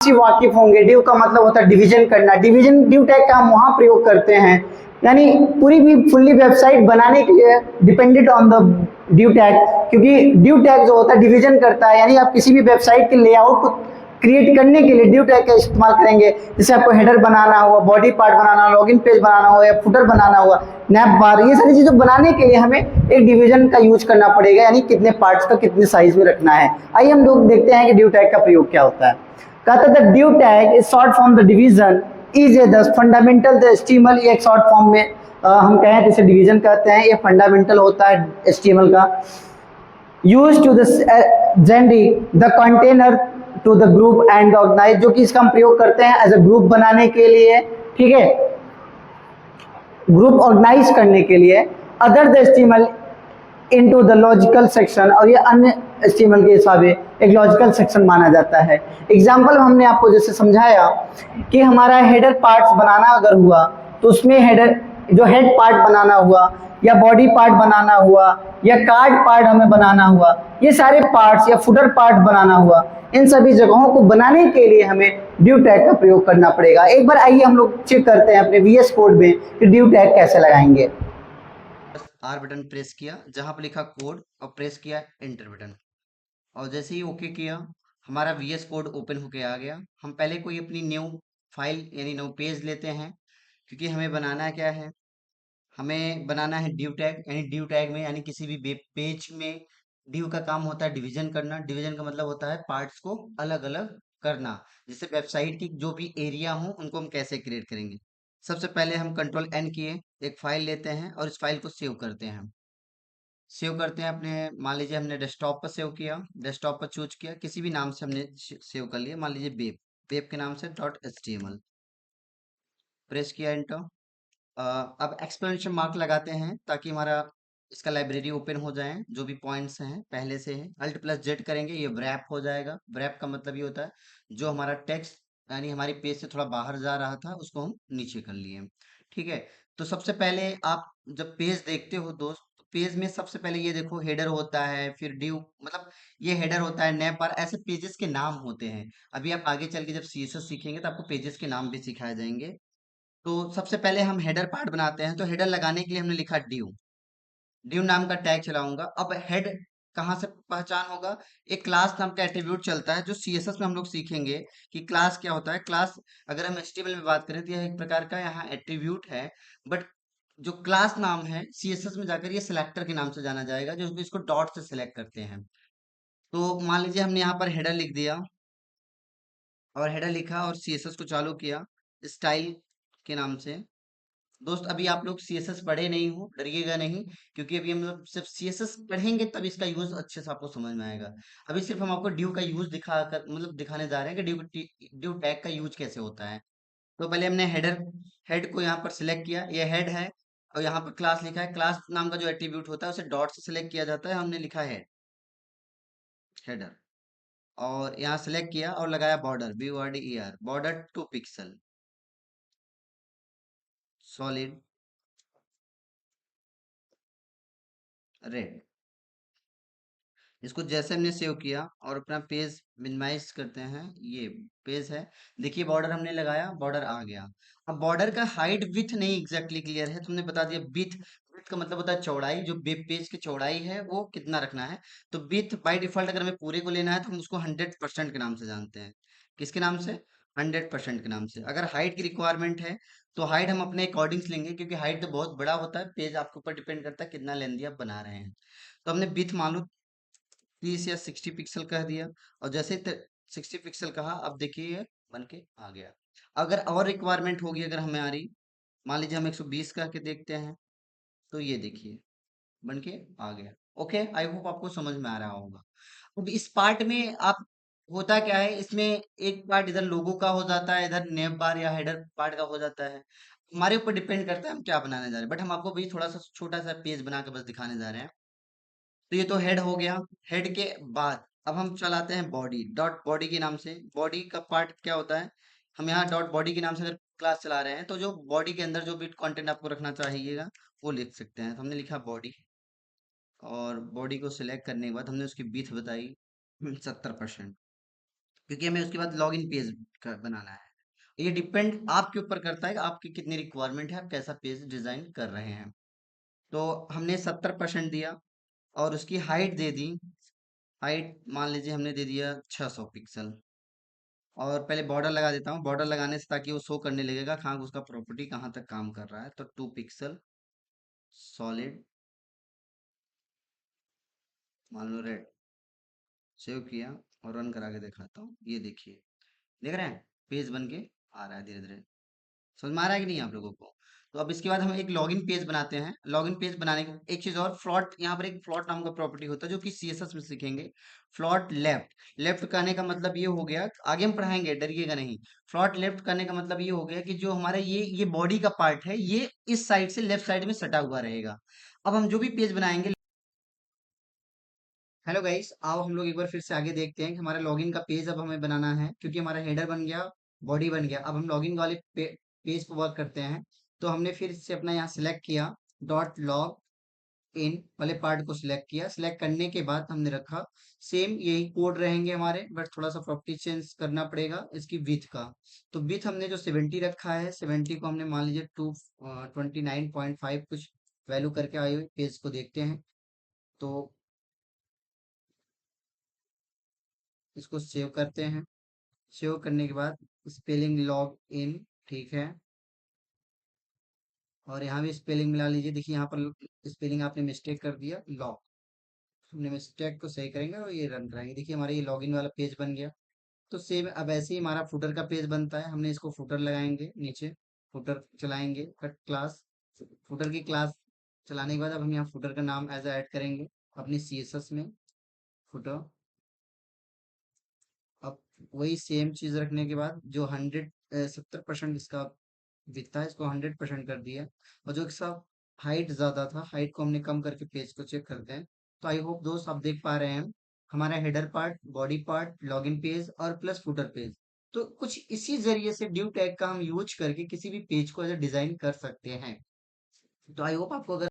से वाकिफ होंगे, डिव का मतलब होता है डिवीजन करना। डिवीजन डिव टैग का हम वहां प्रयोग करते हैं, यानी पूरी भी फुल्ली वेबसाइट बनाने के लिए dependent on the div tag, क्योंकि डिव टैग जो होता है डिवीजन करता है, यानी आप किसी भी वेबसाइट के लेआउट को क्रिएट करने के लिए डिव टैग का इस्तेमाल करेंगे। जैसे आपको हेडर बनाना हुआ, बॉडी पार्ट बनाना, लॉगिन पेज बनाना हुआ या फुटर बनाना हुआ, नैप बार, ये सारी चीजें बनाने के लिए हमें एक डिवीजन का यूज करना पड़ेगा, यानी कितने पार्ट्स का कितने साइज में रखना है। आइए हम लोग देखते हैं कि डिव टैग का प्रयोग क्या होता है। कहता है due tag is short form the division is a the fundamental the HTML. ये एक शॉर्ट फॉर्म में हम कहें तो इसे डिवीजन कहते हैं, ये फंडामेंटल होता है एचटीएमएल का। Use to the generic the container to the group and organise, जो कि इसका हम प्रयोग करते हैं एज अ ग्रुप बनाने के लिए, ठीक है, ग्रुप ऑर्गेनाइज करने के लिए। Other the HTML into the logical section, और ये अन्य एचटीएमएल के हिसाब से एक लॉजिकल सेक्शन माना जाता है। एग्जांपल हमने आपको जैसे समझाया कि हमारा हेडर पार्ट्स बनाना अगर हुआ तो उसमें हेडर जो हेड पार्ट बनाना हुआ या बॉडी पार्ट बनाना हुआ या कार्ड पार्ट हमें बनाना हुआ, ये सारे पार्ट्स या फुटर पार्ट बनाना हुआ, इन सभी जगहों को बनाने के लिए हमें ड्यू टैग का प्रयोग करना पड़ेगा। एक बार आइए हम लोग चेक करते हैं अपने वीएस कोड में कि ड्यू टैग कैसे लगाएंगे। आर बटन प्रेस किया, जहां पर लिखा कोड, और प्रेस किया एंटर बटन, और जैसे ही ओके किया हमारा वीएस कोड ओपन होके आ गया। हम पहले कोई अपनी न्यू फाइल यानी न्यू पेज लेते हैं, क्योंकि हमें बनाना क्या है, हमें बनाना है ड्यू टैग। यानी ड्यू टैग में यानी किसी भी वेब पेज में ड्यू का काम होता है डिवीजन करना। डिवीजन का मतलब होता है पार्ट्स को अलग अलग करना। जैसे वेबसाइट की जो भी एरिया हो उनको हम कैसे क्रिएट करेंगे। सबसे पहले हम कंट्रोल एन किए, एक फाइल लेते हैं और इस फाइल को सेव करते हैं। सेव करते हैं अपने, मान लीजिए हमने डेस्कटॉप पर सेव किया, डेस्कटॉप पर चूज किया, किसी भी नाम से हमने सेव कर लिया, मान लीजिए वेब, वेब के नाम से डॉट एचटीएमएल, प्रेस किया एंटर। अब एक्सक्लेमेशन मार्क लगाते हैं ताकि हमारा इसका लाइब्रेरी ओपन हो जाए, जो भी पॉइंट्स हैं पहले से हैं। अल्ट प्लस जेड करेंगे, ये व्रैप हो जाएगा। व्रैप का मतलब ये होता है जो हमारा टेक्स्ट यानी हमारी पेज से थोड़ा बाहर जा रहा था उसको हम नीचे कर लिए, ठीक है। तो सबसे पहले आप जब पेज देखते हो दोस्त, तो पेज में सबसे पहले ये देखो हेडर होता है, फिर ड्यू मतलब ये हेडर होता है, नैप बार, ऐसे पेजेस के नाम होते हैं। अभी आप आगे चल के जब सीएसएस सीखेंगे तो आपको पेजेस के नाम भी सिखाए जाएंगे। तो सबसे पहले हम हेडर पार्ट बनाते हैं, तो हेडर लगाने के लिए हमने लिखा ड्यू, ड्यू नाम का टैग चलाऊंगा। अब हेड कहाँ से पहचान होगा, एक क्लास नाम का एट्रीब्यूट चलता है जो सीएसएस में हम लोग सीखेंगे कि क्लास क्या होता है। क्लास अगर हम एचटीएमएल में बात करें तो यह एक प्रकार का यहाँ एट्रीब्यूट है, बट जो क्लास नाम है सीएसएस में जाकर ये सिलेक्टर के नाम से जाना जाएगा, जो इसको डॉट से सिलेक्ट करते हैं। तो मान लीजिए हमने यहाँ पर हेडर लिख दिया, और हेडर लिखा और सीएसएस को चालू किया स्टाइल के नाम से। दोस्त अभी आप लोग सीएसएस पढ़े नहीं हो, डरिएगा नहीं, क्योंकि अभी हम लोग सिर्फ सीएसएस पढ़ेंगे तब इसका यूज अच्छे से आपको समझ में आएगा। अभी सिर्फ हम आपको ड्यू का यूज दिखाकर मतलब दिखाने जा रहे हैं कि ड्यू ड्यू टैग का यूज कैसे होता है। तो पहले हमने हेड को यहाँ पर सिलेक्ट किया, ये हेड है, और यहाँ पर क्लास लिखा है। क्लास नाम का जो एट्रीब्यूट होता है उसे डॉट से सिलेक्ट किया जाता है, हमने लिखा है हेडर, और यहाँ सिलेक्ट किया और लगाया border, BORDER, border 2 pixel solid red. इसको जैसे हमने सेव किया और अपना पेज मिनिमाइज करते हैं, ये पेज है, देखिए बॉर्डर हमने लगाया, बॉर्डर आ गया। अब बॉर्डर का हाइट विथ नहीं एग्जैक्टली क्लियर है, तुमने बता दिया विथ। विथ का मतलब होता है चौड़ाई, जो वेब पेज की चौड़ाई है वो कितना रखना है। तो विथ बाय डिफॉल्ट अगर हमें पूरे को लेना है तो हम उसको 100% के नाम से जानते हैं। किसके नाम से? 100% के नाम से। अगर हाइट की रिक्वायरमेंट है तो हाइट हम अपने अकॉर्डिंग्स लेंगे, क्योंकि हाइट तो बहुत बड़ा होता है, पेज आपके ऊपर डिपेंड करता है कितना लेंदी आप बना रहे हैं। तो हमने विथ मान लो 30 या 60 पिक्सल कह दिया, और जैसे 60 पिक्सल कहा, अब देखिए ये बन के आ गया। अगर और रिक्वायरमेंट होगी अगर हमें आ रही, मान लीजिए हम 120 कह के देखते हैं, तो ये देखिए बन के आ गया। ओके, आई होप आपको समझ में आ रहा होगा। अब इस पार्ट में आप होता क्या है, इसमें एक पार्ट इधर लोगो का हो जाता है, इधर नेम बार या हेडर पार्ट का हो जाता है। हमारे ऊपर डिपेंड करता है हम क्या बनाने जा रहे हैं, बट हम आपको भी थोड़ा सा छोटा सा पेज बना के बस दिखाने जा रहे हैं। तो ये तो हेड हो गया। हेड के बाद अब हम चलाते हैं बॉडी, डॉट बॉडी के नाम से। बॉडी का पार्ट क्या होता है, हम यहाँ डॉट बॉडी के नाम से अगर क्लास चला रहे हैं तो जो बॉडी के अंदर जो भी कंटेंट आपको रखना चाहिएगा वो लिख सकते हैं। तो हमने लिखा बॉडी, और बॉडी को सिलेक्ट करने के बाद हमने उसकी विड्थ बताई 70%, क्योंकि हमें उसके बाद लॉगिन पेज बनाना है। ये डिपेंड आपके ऊपर करता है कि आपकी कितनी रिक्वायरमेंट है, आप कैसा पेज डिजाइन कर रहे हैं। तो हमने 70% दिया और उसकी हाइट दे दी। हाइट मान लीजिए हमने दे दिया 600 पिक्सल। और पहले बॉर्डर लगा देता हूँ, बॉर्डर लगाने से ताकि वो शो करने लगेगा कहाँ उसका प्रॉपर्टी कहाँ तक काम कर रहा है। तो 2 पिक्सल सॉलिड मान लो रेड, सेव किया और रन करा के दिखाता हूँ। ये देखिए, देख रहे हैं पेज बन के आ रहा है धीरे धीरे। समझ में आ रहा है कि नहीं आप लोगों को? तो अब इसके बाद हम एक लॉगिन पेज बनाते हैं। लॉगिन पेज बनाने के एक चीज और, फ्लॉट, यहाँ पर एक फ्लॉट नाम का प्रॉपर्टी होता है जो कि सीएसएस में सीखेंगे। फ्लॉट लेफ्ट, लेफ्ट करने का मतलब ये हो गया, आगे हम पढ़ाएंगे डरिएगा नहीं। फ्लॉट लेफ्ट करने का मतलब ये हो गया कि जो हमारा ये बॉडी का पार्ट है ये इस साइड से लेफ्ट साइड में सटा हुआ रहेगा। अब हम जो भी पेज बनाएंगे, हेलो गाइस, आओ हम लोग एक बार फिर से आगे देखते हैं कि हमारा लॉगिन का पेज अब हमें बनाना है, क्योंकि हमारा हेडर बन गया, बॉडी बन गया। अब हम लॉगिन वाले पेज पर वर्क करते हैं। तो हमने फिर से अपना यहाँ सिलेक्ट किया, डॉट लॉग इन वाले पार्ट को सिलेक्ट किया। सिलेक्ट करने के बाद हमने रखा सेम यही कोड रहेंगे हमारे, बट थोड़ा सा प्रॉपर्टी चेंज करना पड़ेगा इसकी विथ का। तो विथ हमने जो 70 रखा है, 70 को हमने मान लीजिए 29.5 कुछ वैल्यू करके आए हुए पेज को देखते हैं। तो इसको सेव करते हैं। सेव करने के बाद स्पेलिंग लॉग इन, ठीक है। और यहाँ भी स्पेलिंग मिला लीजिए। देखिए यहाँ पर स्पेलिंग आपने मिस्टेक कर दिया, लॉग। हमने मिस्टेक को सही करेंगे और ये रन कराएंगे। देखिए हमारा ये लॉगिन वाला पेज बन गया। तो सेम अब ऐसे ही हमारा फुटर का पेज बनता है। हमने इसको फुटर लगाएंगे, नीचे फुटर चलाएंगे, कट क्लास, फुटर की क्लास चलाने के बाद अब हम यहाँ फुटर का नाम एज ऐड करेंगे अपनी सीएसएस में, फुटर। अब वही सेम चीज रखने के बाद जो 70% इसका दिखता है, इसको 100% कर दिया। और जो इसका हाइट ज्यादा था, हाइट को हमने कम करके पेज को चेक करते हैं। तो आई होप दोस्त आप देख पा रहे हैं हमारा header part, body part, login page और प्लस फुटर पेज। तो कुछ इसी जरिए से ड्यू टैग का हम यूज करके किसी भी पेज को एज डिजाइन कर सकते हैं। तो आई होप आपको अगर